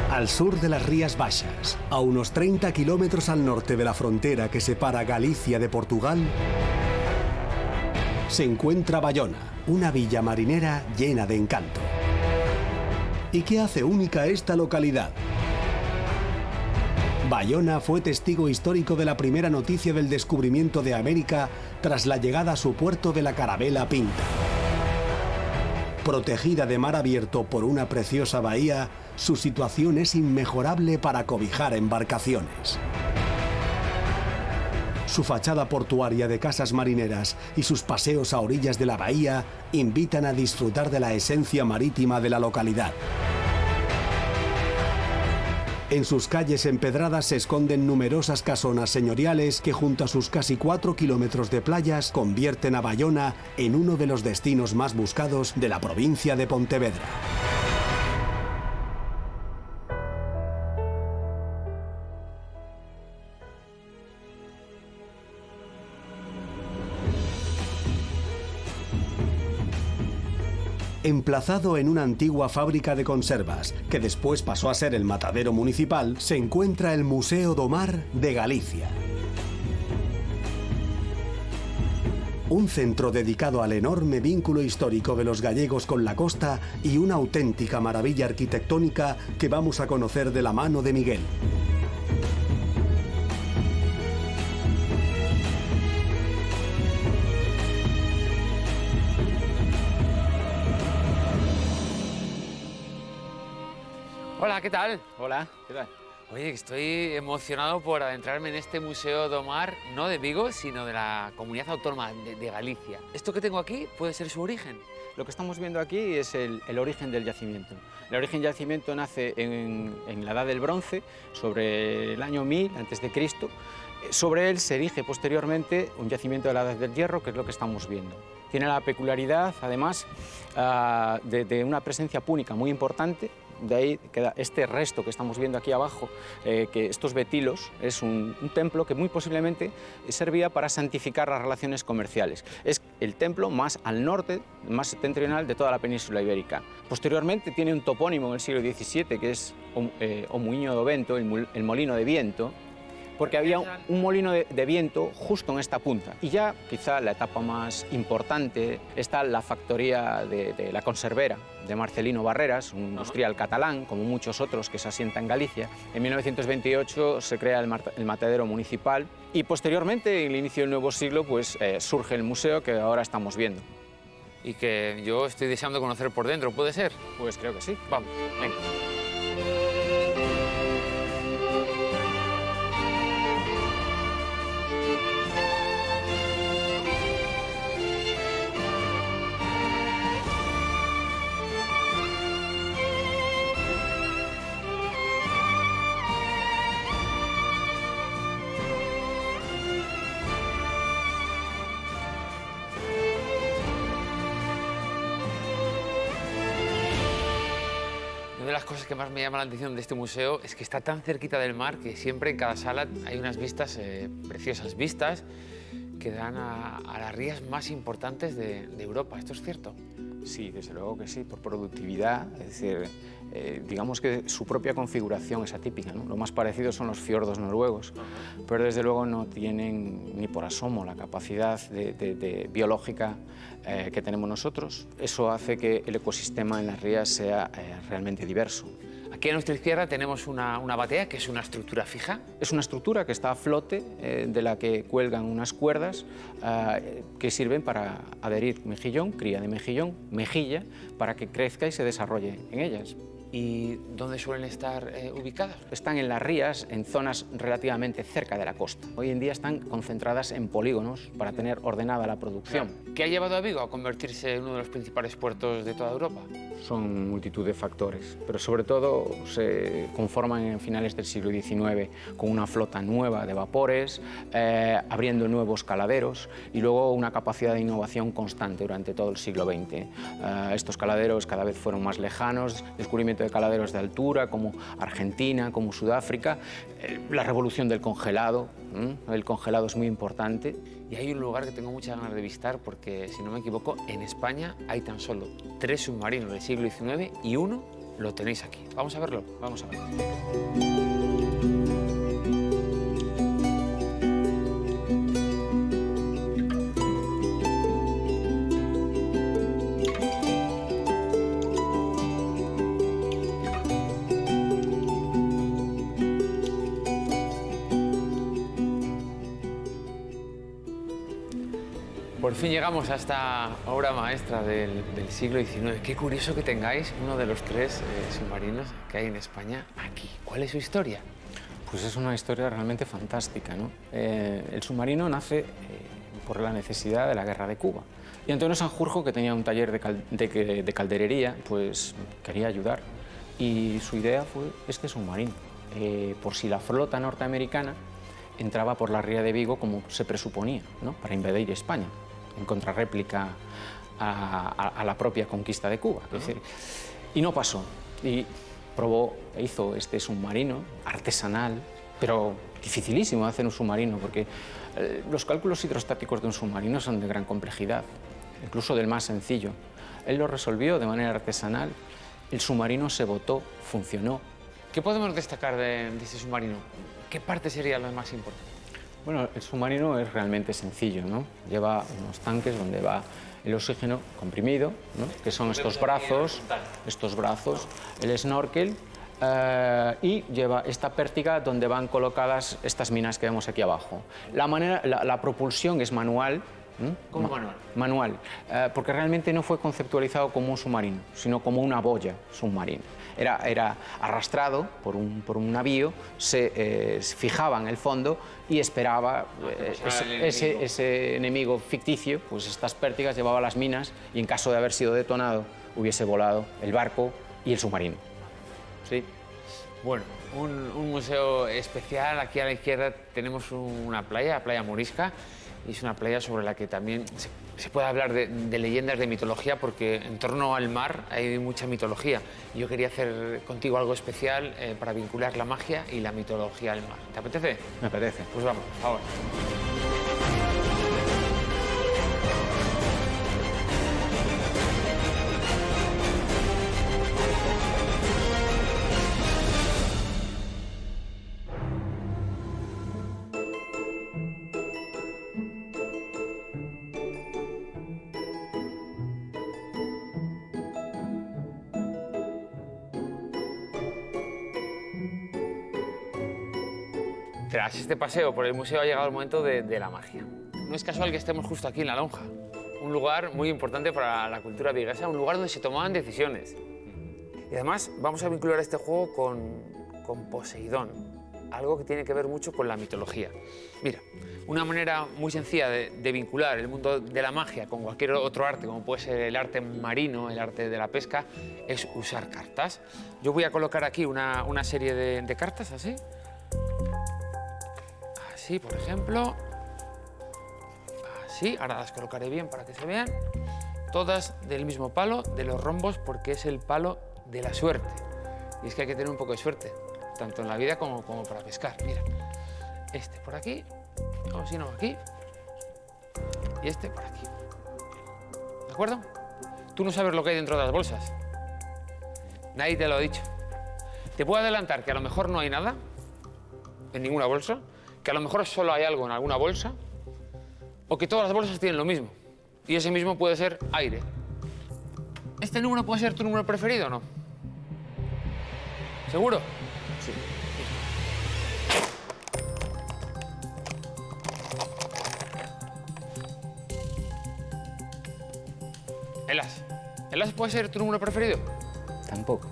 Al sur de las Rías Baixas, a unos 30 kilómetros al norte de la frontera que separa Galicia de Portugal, se encuentra Bayona, una villa marinera llena de encanto. ¿Y qué hace única esta localidad? Bayona fue testigo histórico de la primera noticia del descubrimiento de América tras la llegada a su puerto de la carabela Pinta. Protegida de mar abierto por una preciosa bahía, su situación es inmejorable para cobijar embarcaciones. Su fachada portuaria de casas marineras y sus paseos a orillas de la bahía invitan a disfrutar de la esencia marítima de la localidad. En sus calles empedradas se esconden numerosas casonas señoriales que, junto a sus casi 4 kilómetros de playas, convierten a Bayona en uno de los destinos más buscados de la provincia de Pontevedra. Emplazado en una antigua fábrica de conservas, que después pasó a ser el matadero municipal, se encuentra el Museo do Mar de Galicia. Un centro dedicado al enorme vínculo histórico de los gallegos con la costa y una auténtica maravilla arquitectónica que vamos a conocer de la mano de Miguel. Hola, ¿qué tal? Hola, ¿qué tal? Oye, estoy emocionado por adentrarme en este Museo do Mar, no de Vigo, sino de la Comunidad Autónoma de Galicia. ¿Esto que tengo aquí puede ser su origen? Lo que estamos viendo aquí es el origen del yacimiento. El origen del yacimiento nace en la Edad del Bronce, sobre el año 1000 a.C., Sobre él se erige posteriormente un yacimiento de la Edad del Hierro, que es lo que estamos viendo. Tiene la peculiaridad, además, de una presencia púnica muy importante. De ahí queda este resto que estamos viendo aquí abajo, que estos betilos, es un templo que muy posiblemente servía para santificar las relaciones comerciales. Es el templo más al norte, más septentrional de toda la península ibérica. Posteriormente tiene un topónimo en el siglo XVII, que es o Muiño do Vento, el molino de viento, porque había un molino de viento justo en esta punta. Y ya, quizá la etapa más importante, está la factoría de la conservera de Marcelino Barreras, un industrial catalán, como muchos otros que se asienta en Galicia. En 1928 se crea el matadero municipal y posteriormente, en el inicio del nuevo siglo, pues, surge el museo que ahora estamos viendo. Y que yo estoy deseando conocer por dentro, ¿puede ser? Pues creo que sí. Vamos, venga. Una de las cosas que más me llama la atención de este museo es que está tan cerquita del mar que siempre en cada sala hay unas vistas, preciosas vistas, que dan a las rías más importantes de Europa. ¿Esto es cierto? Sí, desde luego que sí, por productividad, es decir, digamos que su propia configuración es atípica, ¿no? Lo más parecido son los fiordos noruegos, pero desde luego no tienen ni por asomo la capacidad biológica que tenemos nosotros. Eso hace que el ecosistema en las rías sea realmente diverso. Aquí a nuestra izquierda tenemos una batea, que es una estructura fija. Es una estructura que está a flote, de la que cuelgan unas cuerdas que sirven para adherir mejillón, cría de mejillón, mejilla, para que crezca y se desarrolle en ellas. ¿Y dónde suelen estar ubicadas? Están en las rías, en zonas relativamente cerca de la costa. Hoy en día están concentradas en polígonos para tener ordenada la producción. ¿Qué ha llevado a Vigo a convertirse en uno de los principales puertos de toda Europa? Son multitud de factores, pero sobre todo se conforman en finales del siglo XIX con una flota nueva de vapores, abriendo nuevos caladeros y luego una capacidad de innovación constante durante todo el siglo XX. Estos caladeros cada vez fueron más lejanos, descubrimiento de caladeros de altura como Argentina, como Sudáfrica, la revolución del congelado. El congelado es muy importante. Y hay un lugar que tengo muchas ganas de visitar porque, si no me equivoco, en España hay tan solo 3 submarinos del siglo XIX y uno lo tenéis aquí. Vamos a verlo, vamos a verlo. Por fin llegamos a esta obra maestra del siglo XIX. Qué curioso que tengáis uno de los 3 submarinos que hay en España aquí. ¿Cuál es su historia? Pues es una historia realmente fantástica, ¿no? El submarino nace por la necesidad de la guerra de Cuba. Y Antonio Sanjurjo, que tenía un taller de calderería, pues quería ayudar. Y su idea fue este submarino, por si la flota norteamericana entraba por la ría de Vigo como se presuponía, ¿no? Para invadir España, en contrarréplica a la propia conquista de Cuba. Es decir, y no pasó. Y hizo este submarino artesanal, pero dificilísimo hacer un submarino, porque los cálculos hidrostáticos de un submarino son de gran complejidad, incluso del más sencillo. Él lo resolvió de manera artesanal, el submarino se botó, funcionó. ¿Qué podemos destacar de este submarino? ¿Qué parte sería la más importante? Bueno, el submarino es realmente sencillo, ¿no? Lleva unos tanques donde va el oxígeno comprimido, ¿no? Que son estos brazos, el snorkel, y lleva esta pértiga donde van colocadas estas minas que vemos aquí abajo. La propulsión es manual. ¿Cómo manual? Manual, porque realmente no fue conceptualizado como un submarino, sino como una boya submarina. Era arrastrado por un navío, se fijaba en el fondo y esperaba ese enemigo ficticio, pues estas pértigas llevaba las minas y en caso de haber sido detonado hubiese volado el barco y el submarino. ¿Sí? Bueno, un museo especial. Aquí a la izquierda tenemos una playa, la playa Morisca, y es una playa sobre la que también se puede hablar de leyendas, de mitología, porque en torno al mar hay mucha mitología. Y yo quería hacer contigo algo especial para vincular la magia y la mitología al mar. ¿Te apetece? Me apetece. Pues vamos, por favor. Tras este paseo por el museo ha llegado el momento de la magia. No es casual que estemos justo aquí en La Lonja, un lugar muy importante para la cultura viguesa, un lugar donde se tomaban decisiones. Y además vamos a vincular este juego con Poseidón, algo que tiene que ver mucho con la mitología. Mira, una manera muy sencilla de vincular el mundo de la magia con cualquier otro arte, como puede ser el arte marino, el arte de la pesca, es usar cartas. Yo voy a colocar aquí una serie de cartas así. Así, por ejemplo. Así, ahora las colocaré bien para que se vean. Todas del mismo palo, de los rombos, porque es el palo de la suerte. Y es que hay que tener un poco de suerte, tanto en la vida como para pescar. Mira, este por aquí, o si no, aquí, y este por aquí. ¿De acuerdo? Tú no sabes lo que hay dentro de las bolsas. Nadie te lo ha dicho. Te puedo adelantar que a lo mejor no hay nada en ninguna bolsa, que a lo mejor solo hay algo en alguna bolsa, o que todas las bolsas tienen lo mismo. Y ese mismo puede ser aire. ¿Este número puede ser tu número preferido o no? ¿Seguro? Sí. El as. ¿El as puede ser tu número preferido? Tampoco.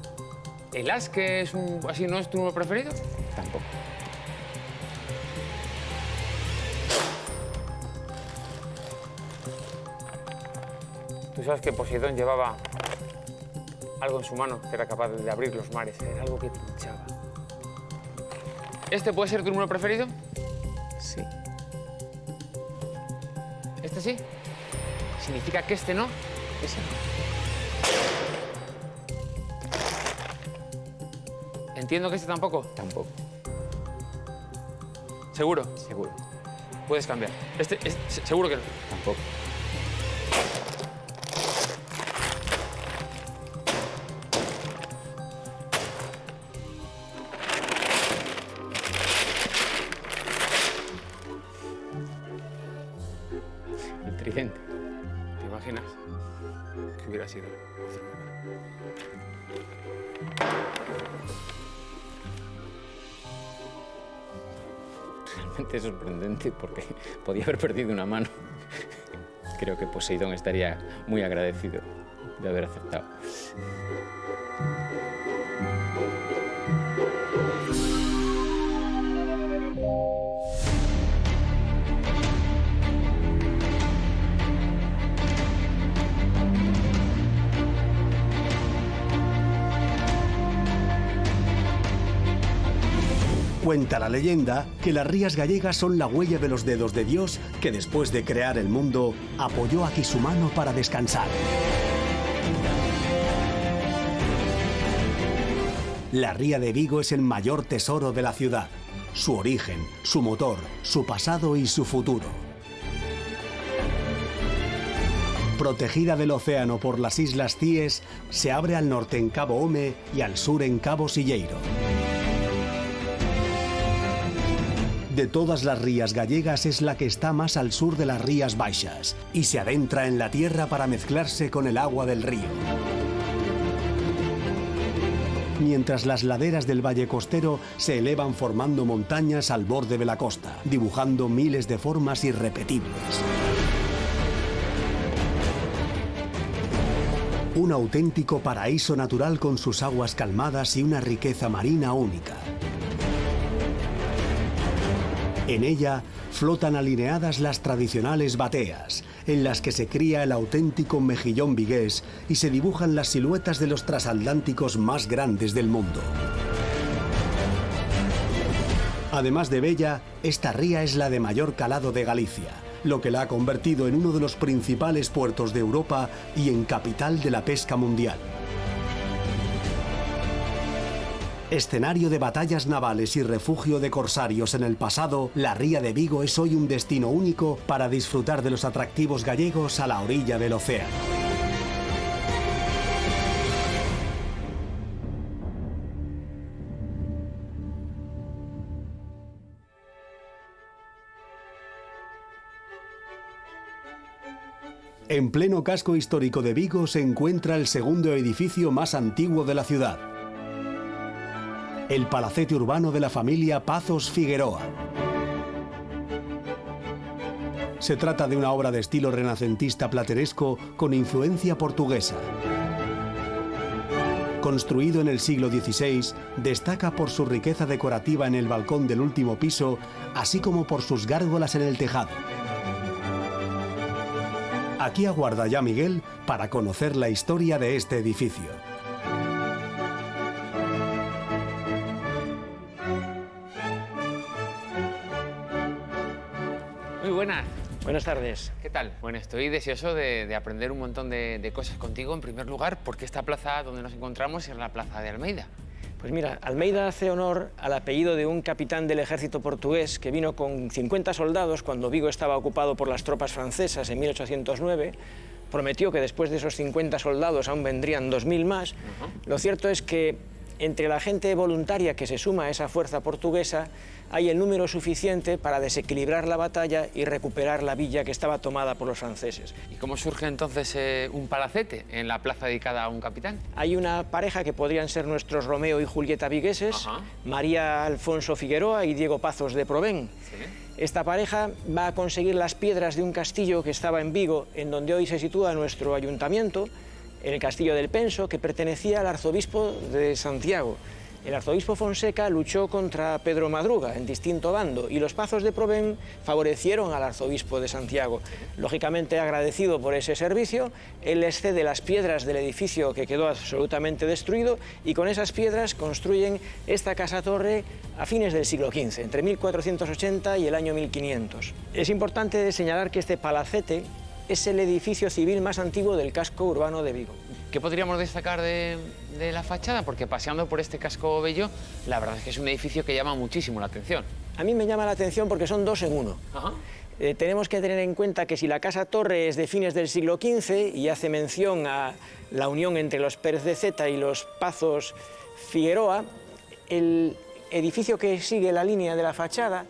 ¿El as, que es así, no es tu número preferido? Tampoco. Tú sabes que Poseidón llevaba algo en su mano que era capaz de abrir los mares. Era algo que pinchaba. ¿Este puede ser tu número preferido? Sí. ¿Este sí? ¿Significa que este no? Ese no. Entiendo que este tampoco. Tampoco. ¿Seguro? Seguro. Puedes cambiar. Seguro que no. Tampoco. El tridente. ¿Te imaginas que hubiera sido? Realmente sorprendente porque podía haber perdido una mano. Creo que Poseidón estaría muy agradecido de haber aceptado. Cuenta la leyenda que las rías gallegas son la huella de los dedos de Dios que después de crear el mundo apoyó aquí su mano para descansar. La ría de Vigo es el mayor tesoro de la ciudad, su origen, su motor, su pasado y su futuro. Protegida del océano por las Islas Cíes, se abre al norte en Cabo Home y al sur en Cabo Silleiro. De todas las rías gallegas es la que está más al sur de las Rías Baixas y se adentra en la tierra para mezclarse con el agua del río. Mientras las laderas del valle costero se elevan formando montañas al borde de la costa, dibujando miles de formas irrepetibles. Un auténtico paraíso natural con sus aguas calmadas y una riqueza marina única. En ella flotan alineadas las tradicionales bateas, en las que se cría el auténtico mejillón vigués y se dibujan las siluetas de los transatlánticos más grandes del mundo. Además de bella, esta ría es la de mayor calado de Galicia, lo que la ha convertido en uno de los principales puertos de Europa y en capital de la pesca mundial. Escenario de batallas navales y refugio de corsarios en el pasado, la ría de Vigo es hoy un destino único para disfrutar de los atractivos gallegos a la orilla del océano. En pleno casco histórico de Vigo se encuentra el segundo edificio más antiguo de la ciudad, el palacete urbano de la familia Pazos Figueroa. Se trata de una obra de estilo renacentista plateresco con influencia portuguesa. Construido en el siglo XVI, destaca por su riqueza decorativa en el balcón del último piso, así como por sus gárgolas en el tejado. Aquí aguarda ya Miguel para conocer la historia de este edificio. Muy buenas. Buenas tardes. ¿Qué tal? Bueno, estoy deseoso de aprender un montón de cosas contigo. En primer lugar, porque esta plaza donde nos encontramos es la plaza de Almeida. Pues mira, Almeida hace honor al apellido de un capitán del ejército portugués que vino con 50 soldados cuando Vigo estaba ocupado por las tropas francesas en 1809. Prometió que después de esos 50 soldados aún vendrían 2000 más. Lo cierto es que entre la gente voluntaria que se suma a esa fuerza portuguesa hay el número suficiente para desequilibrar la batalla y recuperar la villa que estaba tomada por los franceses. ¿Y cómo surge entonces un palacete en la plaza dedicada a un capitán? Hay una pareja que podrían ser nuestros Romeo y Julieta vigueses, María Alfonso Figueroa y Diego Pazos de Provén. ¿Sí? Esta pareja va a conseguir las piedras de un castillo que estaba en Vigo, en donde hoy se sitúa nuestro ayuntamiento, el castillo del Penso, que pertenecía al arzobispo de Santiago. El arzobispo Fonseca luchó contra Pedro Madruga en distinto bando y los Pazos de Provén favorecieron al arzobispo de Santiago. Lógicamente agradecido por ese servicio, él les cede las piedras del edificio que quedó absolutamente destruido y con esas piedras construyen esta casa-torre a fines del siglo XV, entre 1480 y el año 1500. Es importante señalar que este palacete es el edificio civil más antiguo del casco urbano de Vigo. ¿Qué podríamos destacar de la fachada? Porque paseando por este casco bello, la verdad es que es un edificio que llama muchísimo la atención. A mí me llama la atención porque son dos en uno. Tenemos que tener en cuenta que si la casa-torre es de fines del siglo XV y hace mención a la unión entre los Pérez de Zeta y los Pazos Figueroa, el edificio que sigue la línea de la fachada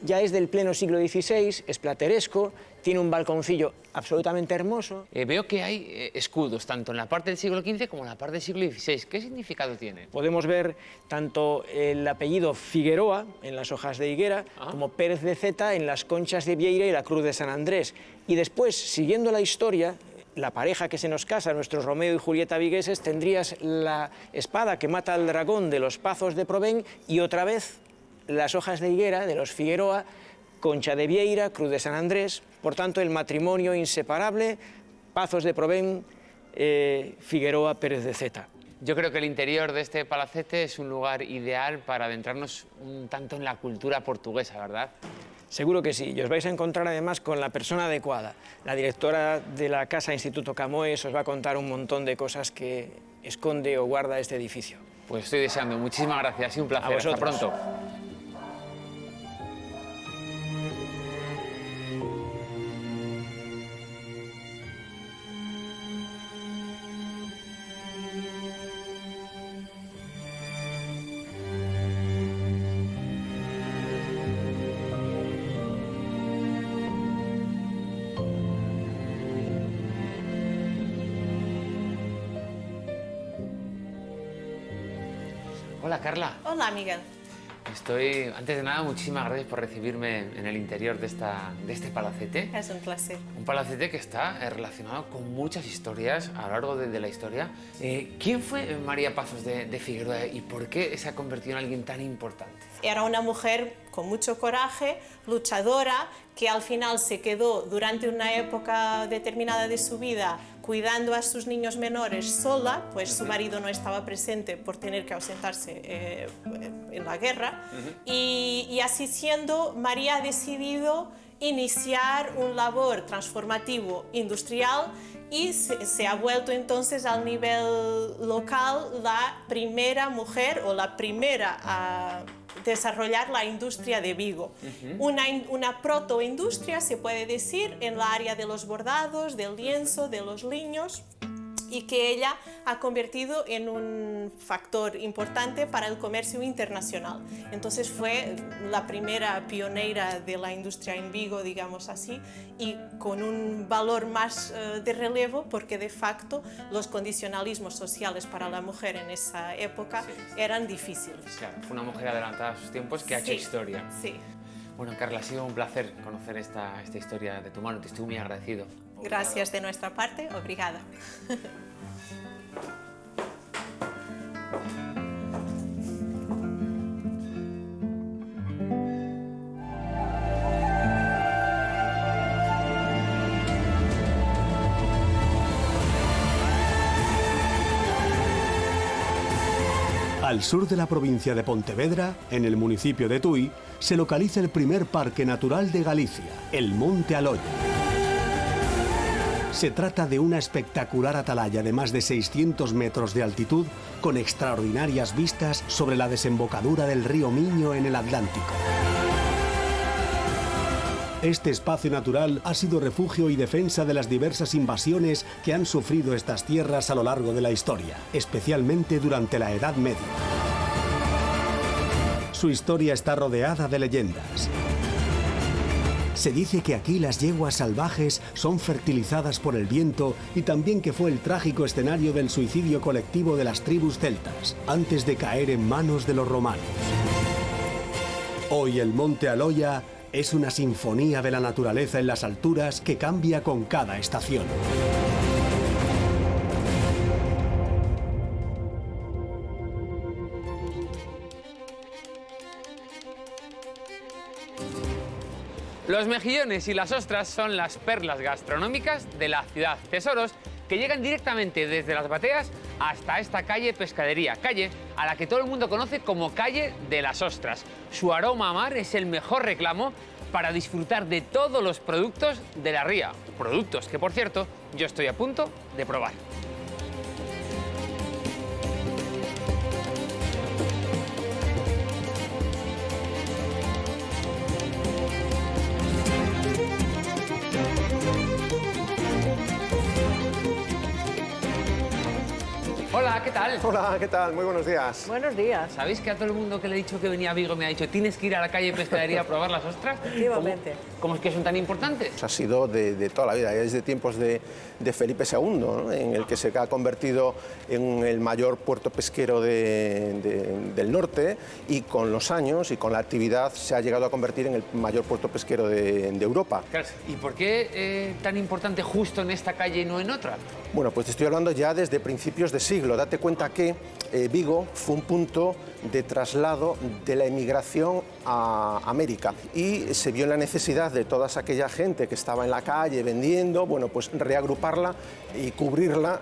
ya es del pleno siglo XVI, es plateresco, tiene un balconcillo absolutamente hermoso. Veo que hay escudos, tanto en la parte del siglo XV como en la parte del siglo XVI. ¿Qué significado tiene? Podemos ver tanto el apellido Figueroa en las hojas de higuera, como Pérez de Zeta en las conchas de Vieira y la Cruz de San Andrés. Y después, siguiendo la historia, la pareja que se nos casa, nuestros Romeo y Julieta vigueses, tendrías la espada que mata al dragón de los Pazos de Provén y otra vez las hojas de higuera de los Figueroa, Concha de Vieira, Cruz de San Andrés. Por tanto, el matrimonio inseparable, Pazos de Provén, Figueroa, Pérez de Zeta. Yo creo que el interior de este palacete es un lugar ideal para adentrarnos un tanto en la cultura portuguesa, ¿verdad? Seguro que sí, y os vais a encontrar además con la persona adecuada. La directora de la Casa Instituto Camões os va a contar un montón de cosas que esconde o guarda este edificio. Pues estoy deseando. Muchísimas gracias y un placer. A vosotros. Hasta pronto. Hola, Carla. Hola, Miguel. Antes de nada, muchísimas gracias por recibirme en el interior de este palacete. Es un placer. Un palacete que está relacionado con muchas historias a lo largo de la historia. ¿Quién fue María Pazos de Figueroa y por qué se ha convertido en alguien tan importante? Era una mujer con mucho coraje, luchadora, que al final se quedó durante una época determinada de su vida cuidando a sus niños menores sola, pues su marido no estaba presente por tener que ausentarse en la guerra, y así siendo, María ha decidido iniciar un labor transformativo industrial y se ha vuelto entonces al nivel local la primera mujer o la primera a desarrollar la industria de Vigo. Una protoindustria, se puede decir, en la área de los bordados, del lienzo, de los liños, y que ella ha convertido en un factor importante para el comercio internacional. Entonces fue la primera pionera de la industria en Vigo, digamos así, y con un valor más de relevo, porque de facto los condicionalismos sociales para la mujer en esa época eran difíciles. Claro, fue una mujer adelantada a sus tiempos que ha hecho historia. Sí. Bueno, Carla, ha sido un placer conocer esta historia de tu mano. Te estoy muy agradecido. Gracias de nuestra parte. Obrigada. Al sur de la provincia de Pontevedra, en el municipio de Tui, se localiza el primer parque natural de Galicia, el Monte Aloia. Se trata de una espectacular atalaya de más de 600 metros de altitud con extraordinarias vistas sobre la desembocadura del río Miño en el Atlántico. Este espacio natural ha sido refugio y defensa de las diversas invasiones que han sufrido estas tierras a lo largo de la historia, especialmente durante la Edad Media. Su historia está rodeada de leyendas. Se dice que aquí las yeguas salvajes son fertilizadas por el viento y también que fue el trágico escenario del suicidio colectivo de las tribus celtas, antes de caer en manos de los romanos. Hoy el Monte Aloia es una sinfonía de la naturaleza en las alturas que cambia con cada estación. Los mejillones y las ostras son las perlas gastronómicas de la ciudad. Tesoros que llegan directamente desde las bateas hasta esta calle Pescadería, calle a la que todo el mundo conoce como calle de las ostras. Su aroma a mar es el mejor reclamo para disfrutar de todos los productos de la ría. Productos que, por cierto, yo estoy a punto de probar. Hola, ¿qué tal? Hola, ¿qué tal? Muy buenos días. Buenos días. ¿Sabéis que a todo el mundo que le he dicho que venía a Vigo me ha dicho tienes que ir a la calle Pescadería a probar las ostras? Efectivamente. ¿Cómo es que son tan importantes? Ha sido de toda la vida, desde tiempos de Felipe II, ¿no? En el que se ha convertido en el mayor puerto pesquero del norte, y con los años y con la actividad se ha llegado a convertir en el mayor puerto pesquero de Europa. Claro. ¿Y por qué tan importante justo en esta calle y no en otra? Bueno, pues te estoy hablando ya desde principios de siglo. Date cuenta que Vigo fue un punto de traslado de la emigración a América, y se vio la necesidad de toda aquella gente que estaba en la calle vendiendo, bueno, pues reagruparla y cubrirla,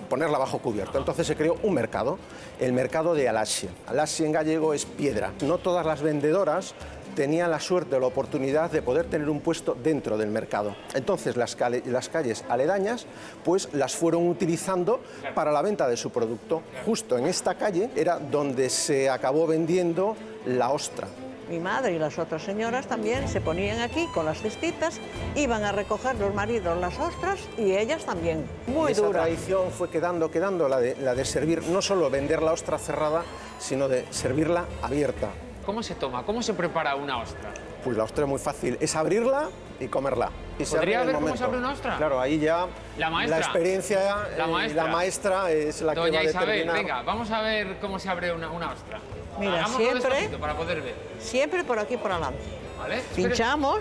ponerla bajo cubierto. Entonces se creó un mercado, el mercado de Alaxia. Alaxia en gallego es piedra. No todas las vendedoras tenían la suerte o la oportunidad de poder tener un puesto dentro del mercado. Entonces las calles aledañas pues las fueron utilizando para la venta de su producto. Justo en esta calle era donde se acabó vendiendo la ostra. Mi madre y las otras señoras también se ponían aquí con las cestitas, iban a recoger los maridos las ostras y ellas también. Muy esa dura. tradición fue quedando la de servir, no solo vender la ostra cerrada, sino de servirla abierta. ¿Cómo se toma? ¿Cómo se prepara una ostra? Pues la ostra es muy fácil, es abrirla y comerla. Y ¿Podría ver cómo se abre una ostra? Claro, ahí ya la experiencia, la maestra es la Doña que va a Isabel, determinar. venga, vamos a ver cómo se abre una ostra. Mira, hagámoslo despacito para poder ver. Siempre por aquí por adelante. ¿Vale? Pinchamos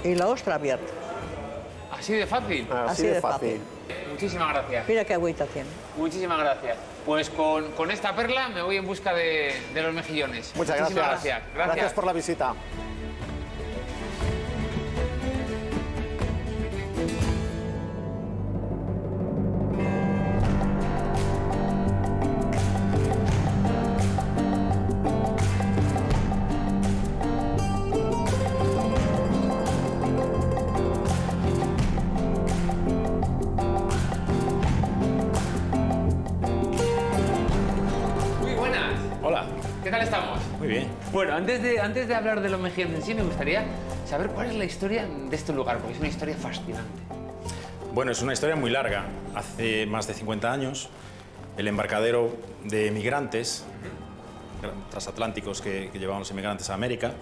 y la ostra abierta. Así de fácil. Así de fácil. muchísimas gracias. Mira qué agüita tiene. Muchísimas gracias. Pues con esta perla me voy en busca de los mejillones. Muchas gracias. Muchísimas gracias. Gracias por la visita. Muy buenas. Hola. ¿Qué tal estamos? Muy bien. Bueno, antes de hablar de los mejillones en sí, me gustaría saber cuál es la historia de este lugar, porque es una historia fascinante. Bueno, es una historia muy larga. Hace más de 50 años, el embarcadero de migrantes transatlánticos que llevaban los inmigrantes a América,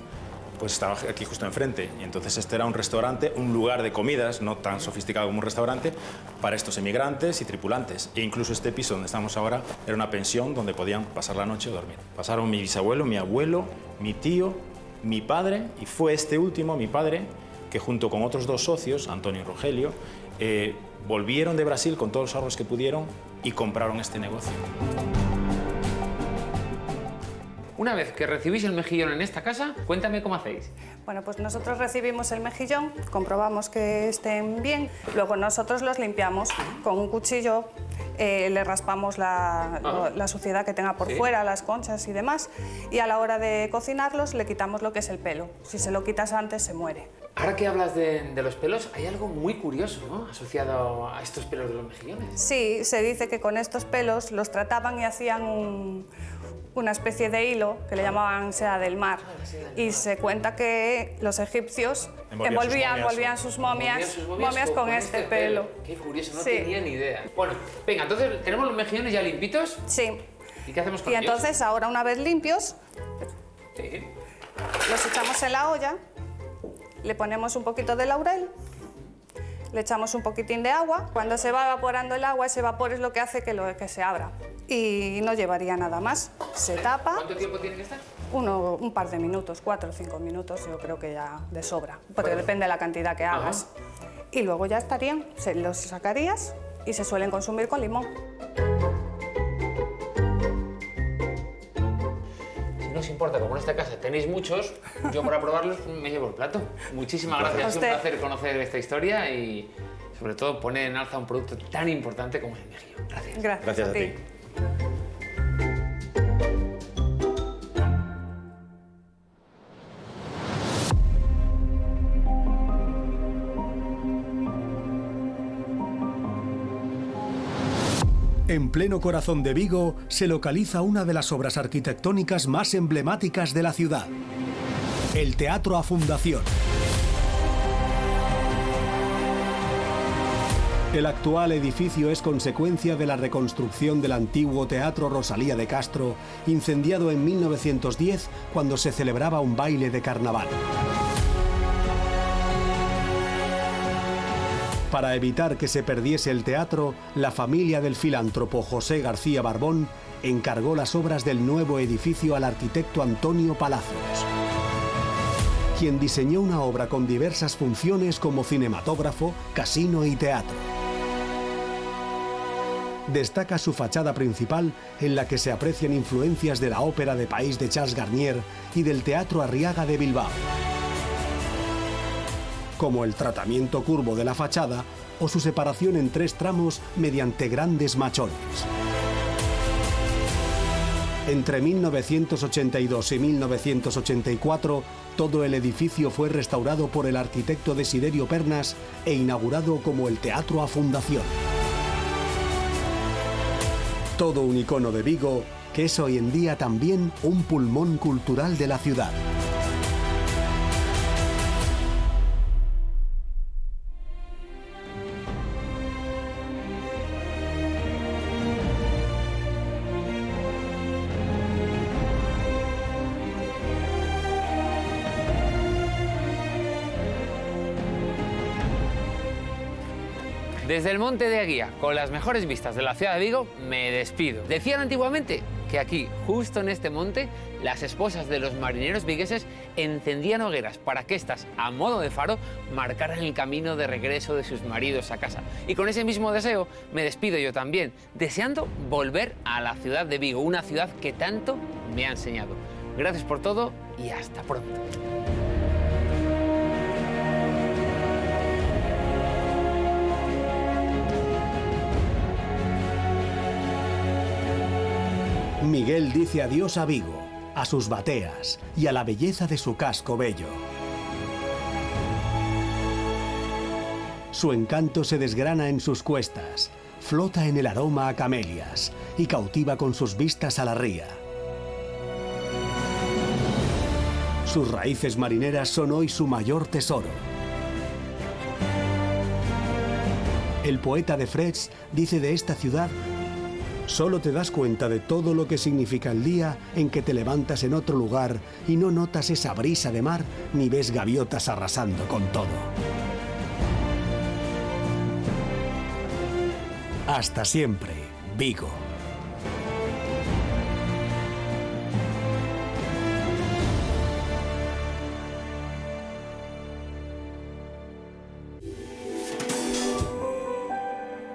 pues estaba aquí justo enfrente. Y entonces este era un restaurante, un lugar de comidas, no tan sofisticado como un restaurante, para estos inmigrantes y tripulantes. E incluso este piso donde estamos ahora era una pensión donde podían pasar la noche o dormir. Pasaron mi bisabuelo, mi abuelo, mi tío, mi padre, y fue este último, mi padre, que junto con otros dos socios, Antonio y Rogelio, volvieron de Brasil con todos los ahorros que pudieron y compraron este negocio. Una vez que recibís el mejillón en esta casa, cuéntame cómo hacéis. Bueno, pues nosotros recibimos el mejillón, comprobamos que estén bien, luego nosotros los limpiamos con un cuchillo, le raspamos la suciedad que tenga por fuera, las conchas y demás, y a la hora de cocinarlos le quitamos lo que es el pelo. Si se lo quitas antes, se muere. Ahora que hablas de los pelos, hay algo muy curioso, ¿no?, asociado a estos pelos de los mejillones. Sí, se dice que con estos pelos los trataban y hacían una especie de hilo que le llamaban seda del mar. Y se cuenta que los egipcios envolvían sus momias con este pelo. Qué curioso, no tenía ni idea. Bueno, venga, entonces tenemos los mejillones ya limpitos. Sí. ¿Y qué hacemos con ellos? ellos? Y entonces ahora, una vez limpios, los echamos en la olla, le ponemos un poquito de laurel, le echamos un poquitín de agua. Cuando se va evaporando el agua, ese vapor es lo que hace que se abra. Y no llevaría nada más. Se tapa. ¿Cuánto tiempo tiene que estar? Un par de minutos, 4 o 5 minutos, yo creo que ya de sobra, porque depende de la cantidad que hagas. Y luego ya estarían, los sacarías y se suelen consumir con limón. Si no os importa, como en esta casa tenéis muchos, yo para probarlos me llevo el plato. Muchísimas gracias, es un placer conocer esta historia y sobre todo poner en alza un producto tan importante como es el mejillón. Gracias. Gracias a ti. En pleno corazón de Vigo se localiza una de las obras arquitectónicas más emblemáticas de la ciudad, el Teatro A Fundación. El actual edificio es consecuencia de la reconstrucción del antiguo Teatro Rosalía de Castro, incendiado en 1910 cuando se celebraba un baile de carnaval. Para evitar que se perdiese el teatro, la familia del filántropo José García Barbón encargó las obras del nuevo edificio al arquitecto Antonio Palacios, quien diseñó una obra con diversas funciones como cinematógrafo, casino y teatro. Destaca su fachada principal, en la que se aprecian influencias de la ópera de País de Charles Garnier y del Teatro Arriaga de Bilbao, como el tratamiento curvo de la fachada o su separación en 3 tramos mediante grandes machones. Entre 1982 y 1984, todo el edificio fue restaurado por el arquitecto Desiderio Pernas e inaugurado como el Teatro A Fundación. Todo un icono de Vigo, que es hoy en día también un pulmón cultural de la ciudad. Desde el Monte de Aguía, con las mejores vistas de la ciudad de Vigo, me despido. Decían antiguamente que aquí, justo en este monte, las esposas de los marineros vigueses encendían hogueras para que éstas, a modo de faro, marcaran el camino de regreso de sus maridos a casa. Y con ese mismo deseo me despido yo también, deseando volver a la ciudad de Vigo, una ciudad que tanto me ha enseñado. Gracias por todo y hasta pronto. Miguel dice adiós a Vigo, a sus bateas y a la belleza de su casco bello. Su encanto se desgrana en sus cuestas, flota en el aroma a camelias y cautiva con sus vistas a la ría. Sus raíces marineras son hoy su mayor tesoro. El poeta de Freds dice de esta ciudad: solo te das cuenta de todo lo que significa el día en que te levantas en otro lugar y no notas esa brisa de mar ni ves gaviotas arrasando con todo. Hasta siempre, Vigo.